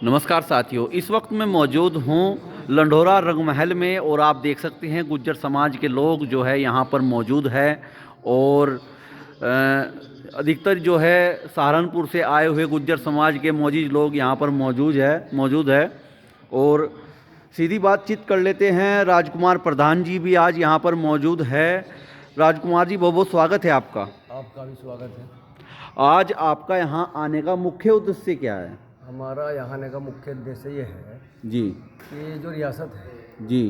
नमस्कार साथियों, इस वक्त मैं मौजूद हूँ लंढोरा रंग महल में और आप देख सकते हैं गुज्जर समाज के लोग जो है यहाँ पर मौजूद है। और अधिकतर जो है सहारनपुर से आए हुए गुज्जर समाज के मौजूद लोग यहाँ पर मौजूद है। और सीधी बातचीत कर लेते हैं। राजकुमार प्रधान जी भी आज यहाँ पर मौजूद है। राजकुमार जी, बहुत बहुत स्वागत है आपका। आपका भी स्वागत है। आज आपका यहाँ आने का मुख्य उद्देश्य क्या है? हमारा यहाँ आने का मुख्य उद्देश्य ये है जी कि जो रियासत है जी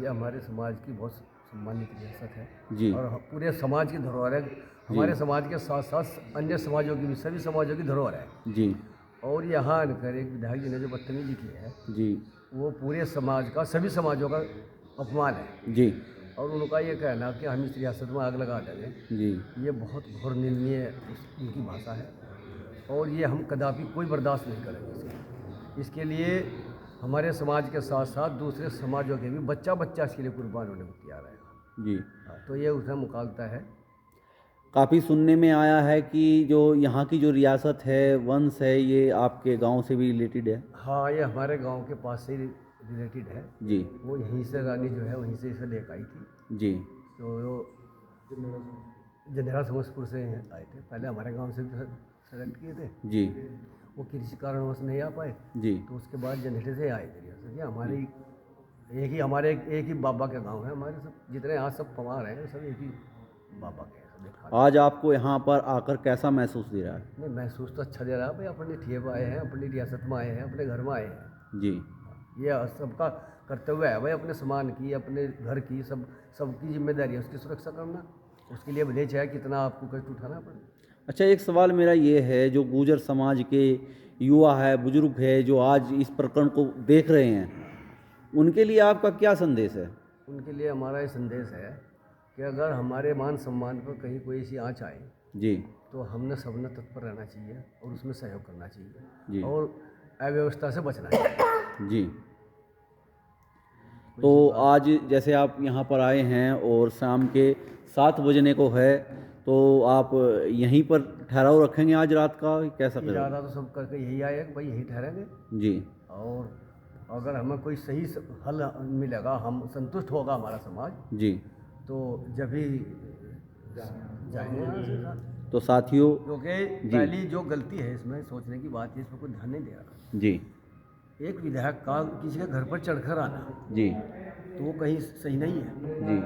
ये हमारे समाज की बहुत सम्मानित रियासत है जी और पूरे समाज की धरोहर है। हमारे समाज के साथ साथ अन्य समाजों की भी, सभी समाजों की धरोहर है। जी और यहाँ आकर एक विधायक जी ने जो बदतमीजी की है जी वो पूरे समाज का, सभी समाजों का अपमान है। जी और उनका ये कहना कि हम इस रियासत में आग लगा देंगे, जी ये बहुत घोर निंदनीय उनकी भाषा है और ये हम कदापि कोई बर्दाश्त नहीं करेंगे। इसके लिए हमारे समाज के साथ साथ दूसरे समाजों के भी बच्चा इसके लिए कुर्बान होने को तैयार है। जी। तो ये उसमें मुखालता है। काफ़ी सुनने में आया है कि जो यहाँ की जो रियासत है, वंश है, ये आपके गांव से भी रिलेटेड है। हाँ, ये हमारे गांव के पास से रिलेटेड है। जी वो यहीं से रानी जो है वहीं से इसे लेकर आई थी। जी तो जंडेरा समस्तपुर से आए थे, पहले हमारे गांव से सेलेक्ट किए थे। जी वो किसी कारणवश नहीं आ पाए, जी तो उसके बाद जनरेटे से आए थे रियासत। ये हमारे एक ही बाबा के गांव है। हमारे सब जितने यहाँ सब पवार हैं सब एक ही बाबा के हैं, सब एक खानदान। आज आपको यहाँ पर आकर कैसा महसूस दे रहा है? नहीं, महसूस तो अच्छा दे रहा है भाई, अपने ठेब आए हैं, अपनी रियासत में आए हैं, अपने घर में आए हैं। जी ये सबका कर्तव्य है भाई, अपने सामान की, अपने घर की, सबकी जिम्मेदारी है उसकी सुरक्षा करना। उसके लिए भले चाहे कितना आपको कष्ट उठाना पड़े। अच्छा, एक सवाल मेरा ये है, जो गुर्जर समाज के युवा है, बुजुर्ग है, जो आज इस प्रकरण को देख रहे हैं, उनके लिए आपका क्या संदेश है? उनके लिए हमारा ये संदेश है कि अगर हमारे मान सम्मान पर कहीं कोई ऐसी आँच आए जी तो हमने सबने तत्पर रहना चाहिए और उसमें सहयोग करना जी चाहिए और अव्यवस्था से बचना चाहिए। जी। तो आज जैसे आप यहाँ पर आए हैं और शाम के 7 बजने को है, तो आप यहीं पर ठहराव रखेंगे आज रात का? कैसा करें? इरादा तो सब करके यही आए कि भाई यहीं ठहरेंगे जी और अगर हमें कोई सही हल मिलेगा, हम संतुष्ट होगा हमारा समाज, जी। तो जब भी जाएंगे यहाँ से साथ। तो साथियों, क्योंकि पहली जो गलती है इसमें सोचने की बात है, इसमें कोई ध्यान नहीं दे रहा। जी एक विधायक का किसी के घर पर चढ़कर आना जी तो वो कहीं सही नहीं है। जी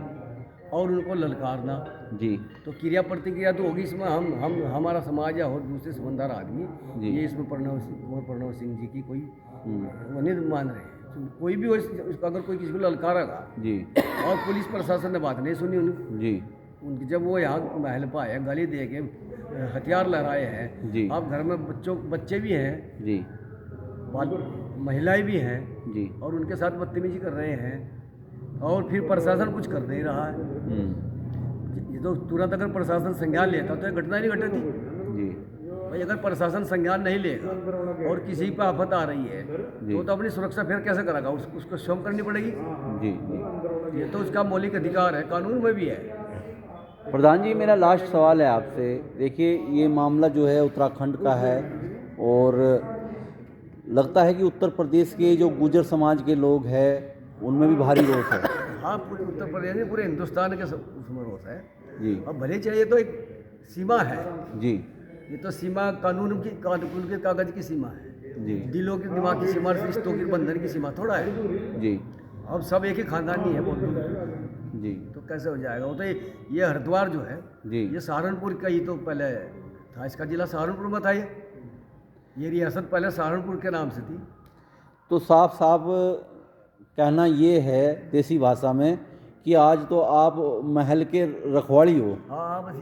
और उनको ललकारना, जी तो क्रिया प्रतिक्रिया तो होगी इसमें। हम हमारा समाज या और दूसरे समझदार आदमी जी। ये इसमें प्रणव सिंह जी की कोई वो नहीं मान रहे हैं। तो कोई भी हो, अगर कोई किसी को ललकारेगा जी और पुलिस प्रशासन ने बात नहीं सुनी उन्हें, जी उनकी जब वो यहाँ महल पर आए, गाली दे के हथियार लहराए हैं। जी अब घर में बच्चे भी हैं, जी महिलाएं भी हैं जी और उनके साथ बदतमीजी कर रहे हैं और फिर प्रशासन कुछ कर नहीं रहा है। ये तो तुरंत अगर प्रशासन संज्ञान लेता तो ये घटना नहीं घटती जी भाई। अगर प्रशासन संज्ञान नहीं लेगा और किसी पर आफत आ रही है तो अपनी सुरक्षा फिर कैसे करेगा? उसको स्वयं करनी पड़ेगी। जी जी। ये तो उसका मौलिक अधिकार है, कानून में भी है। प्रधान जी, मेरा लास्ट सवाल है आपसे। देखिए, ये मामला जो है उत्तराखंड का है और लगता है कि उत्तर प्रदेश के जो गुर्जर समाज के लोग हैं उनमें भी भारी रोष है। हाँ, पूरे उत्तर प्रदेश में, पूरे हिंदुस्तान के उसमें रोष है। जी अब भले चाहिए तो एक सीमा है। जी ये तो सीमा कानून के कागज की सीमा है। जी दिलों की, दिमाग की सीमा, रिश्तों की बंधन की सीमा थोड़ा है। जी अब सब एक ही खानदानी है बहुत दूर, जी तो कैसे हो जाएगा? वो तो ये हरिद्वार जो है जी ये सहारनपुर का ही तो पहले था, इसका जिला सहारनपुर में था। ये रियासत पहले सहारनपुर के नाम से थी। तो साफ साफ कहना ये है देसी भाषा में कि आज तो आप महल के रखवाली हो। हाँ, बस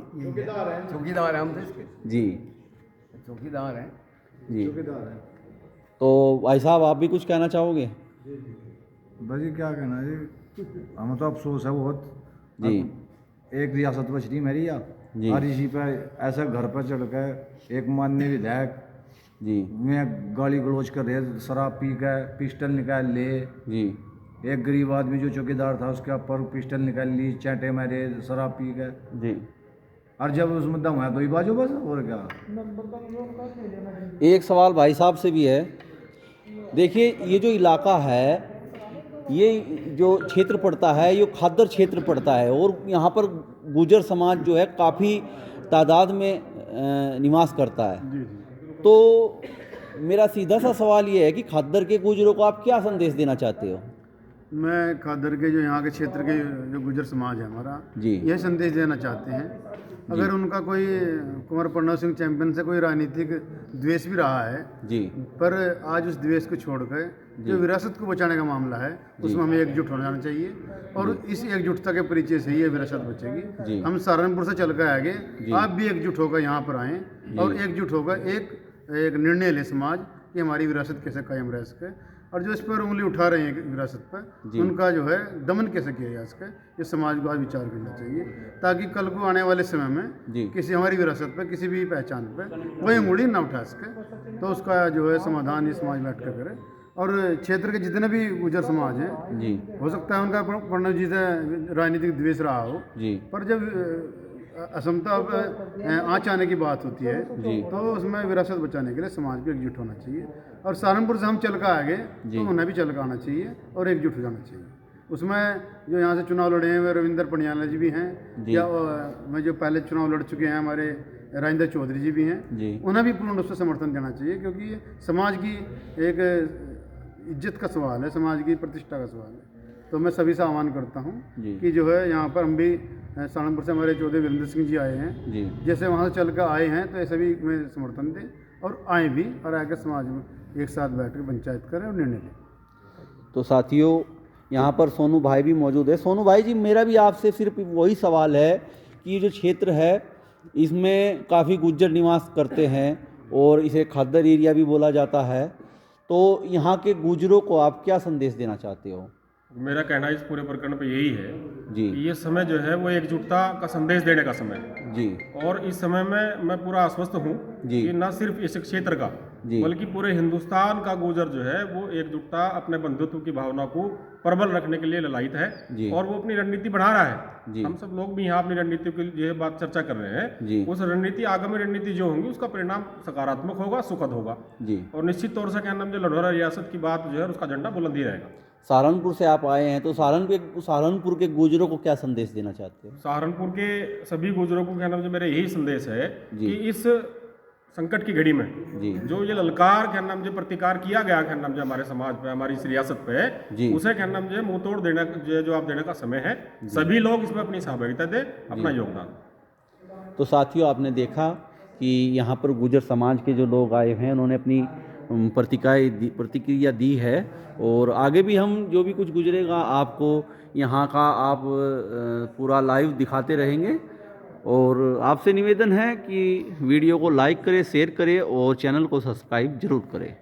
चौकीदार हैं हम तो इसके। जी चौकीदार हैं जी। तो भाई साहब, आप भी कुछ कहना चाहोगे? बस ये क्या कहना जी, हमें तो अफसोस है बहुत जी एक रियासत बच रही मेरी या जी और इसी पे ऐसे घर पर चढ़ के एक माननीय विधायक जी में गाली गलौज कर रहे, शराब पी के पिस्टल निकाल ले। जी एक गरीब आदमी जो चौकीदार था उसके ऊपर पिस्टल निकाल ली, चांटे मारे शराब पी के। जी। और जब उसमें दम है तो ही बाजू बस, और क्या। एक सवाल भाई साहब से भी है देखिए ये जो इलाका है, ये जो क्षेत्र पड़ता है, ये खादर क्षेत्र पड़ता है और यहाँ पर गुर्जर समाज जो है काफ़ी तादाद में निवास करता है। तो मेरा सीधा सा सवाल ये है कि खादर के गुर्जरों को आप क्या संदेश देना चाहते हो? मैं खादर के जो यहाँ के क्षेत्र के जो गुर्जर समाज है हमारा, जी। यह संदेश देना चाहते हैं, अगर उनका कोई कुंवर प्रणव सिंह चैंपियन से कोई राजनीतिक द्वेष भी रहा है, जी, पर आज उस द्वेष को छोड़कर जो विरासत को बचाने का मामला है उसमें हमें एकजुट हो जाना चाहिए और इस एकजुटता के परिचय से ही ये विरासत जी। बचेगी। हम सहारनपुर से चल कर आगे, आप भी एकजुट होकर यहाँ पर आएँ और एकजुट होकर एक निर्णय ले समाज कि हमारी विरासत कैसे कायम रह सके, और जो इस पर उंगली उठा रहे हैं विरासत पर, उनका जो है दमन कैसे किया जा सके, ये समाज को आज विचार करना चाहिए, ताकि कल को आने वाले समय में किसी हमारी विरासत पर, किसी भी पहचान पर कोई उंगली ना उठा सके। तो उसका जो है समाधान ये समाज बैठ कर करे। और क्षेत्र के जितने भी गुर्जर समाज हैं जी, हो सकता है उनका प्रणव जी से राजनीतिक द्वेष रहा हो, जी, पर जब असमता आँच आने की बात होती है तो उसमें विरासत बचाने के लिए समाज को एकजुट होना चाहिए। और सहारनपुर से हम चल कर आगे तो उन्हें भी चल कर आना चाहिए और एकजुट हो जाना चाहिए। उसमें जो यहाँ से चुनाव लड़े हैं वे रविंदर पनियाला जी भी हैं, या मैं जो पहले चुनाव लड़ चुके हैं हमारे राजेंद्र चौधरी जी भी हैं, उन्हें भी पूर्ण रूप से समर्थन देना चाहिए, क्योंकि ये समाज की एक इज्जत का सवाल है, समाज की प्रतिष्ठा का सवाल है। तो मैं सभी से आह्वान करता हूँ कि जो है यहाँ पर हम भी सहारनपुर से हमारे चौधरी वीरेंद्र सिंह जी आए हैं, जैसे वहाँ से चल कर आए हैं तो ऐसे भी में समर्थन दें और आए भी और आकर समाज में एक साथ बैठ कर पंचायत करें और निर्णय लें। तो साथियों यहाँ पर सोनू भाई भी मौजूद है। सोनू भाई जी, मेरा भी आपसे सिर्फ वही सवाल है कि ये जो क्षेत्र है इसमें काफ़ी गुर्जर निवास करते हैं और इसे खादर एरिया भी बोला जाता है, तो यहाँ के गुर्जरों को आप क्या संदेश देना चाहते हो? मेरा कहना इस पूरे प्रकरण पे यही है जी, कि ये समय जो है वो एकजुटता का संदेश देने का समय है। जी, और इस समय में मैं पूरा आश्वस्त हूँ जी, कि न सिर्फ इस क्षेत्र का जी, बल्कि पूरे हिंदुस्तान का गुर्जर जो है वो एकजुटता, अपने बंधुत्व की भावना को प्रबल रखने के लिए ललायित है और वो अपनी रणनीति बढ़ा रहा है। हम सब लोग भी यहाँ अपनी रणनीति की ये बात चर्चा कर रहे हैं। उस रणनीति, आगामी रणनीति जो होंगी उसका परिणाम सकारात्मक होगा, सुखद होगा और निश्चित तौर से क्या नाम जो लढौरा रियासत की बात जो है उसका झंडा बुलंद ही रहेगा। सहारनपुर से आप आए हैं तो सहारनपुर के गुर्जरों को क्या संदेश देना चाहते हो? सहारनपुर के सभी गुर्जरों को क्या नाम जो मेरा यही संदेश है कि इस संकट की घड़ी में जो ये ललकार क्या नाम जो प्रतिकार किया गया क्या नाम जो हमारे समाज पे, हमारी इस रियासत पे, उसे क्या नाम जो मुंह तोड़ देना जो आप देने का समय है। सभी लोग इसमें अपनी सहभागिता दें, अपना योगदान। तो साथियों, आपने देखा कि यहाँ पर गुर्जर समाज के जो लोग आए हैं उन्होंने अपनी प्रतिक्रिया दी है और आगे भी हम जो भी कुछ गुजरेगा आपको यहाँ का आप पूरा लाइव दिखाते रहेंगे। और आपसे निवेदन है कि वीडियो को लाइक करें, शेयर करें और चैनल को सब्सक्राइब जरूर करें।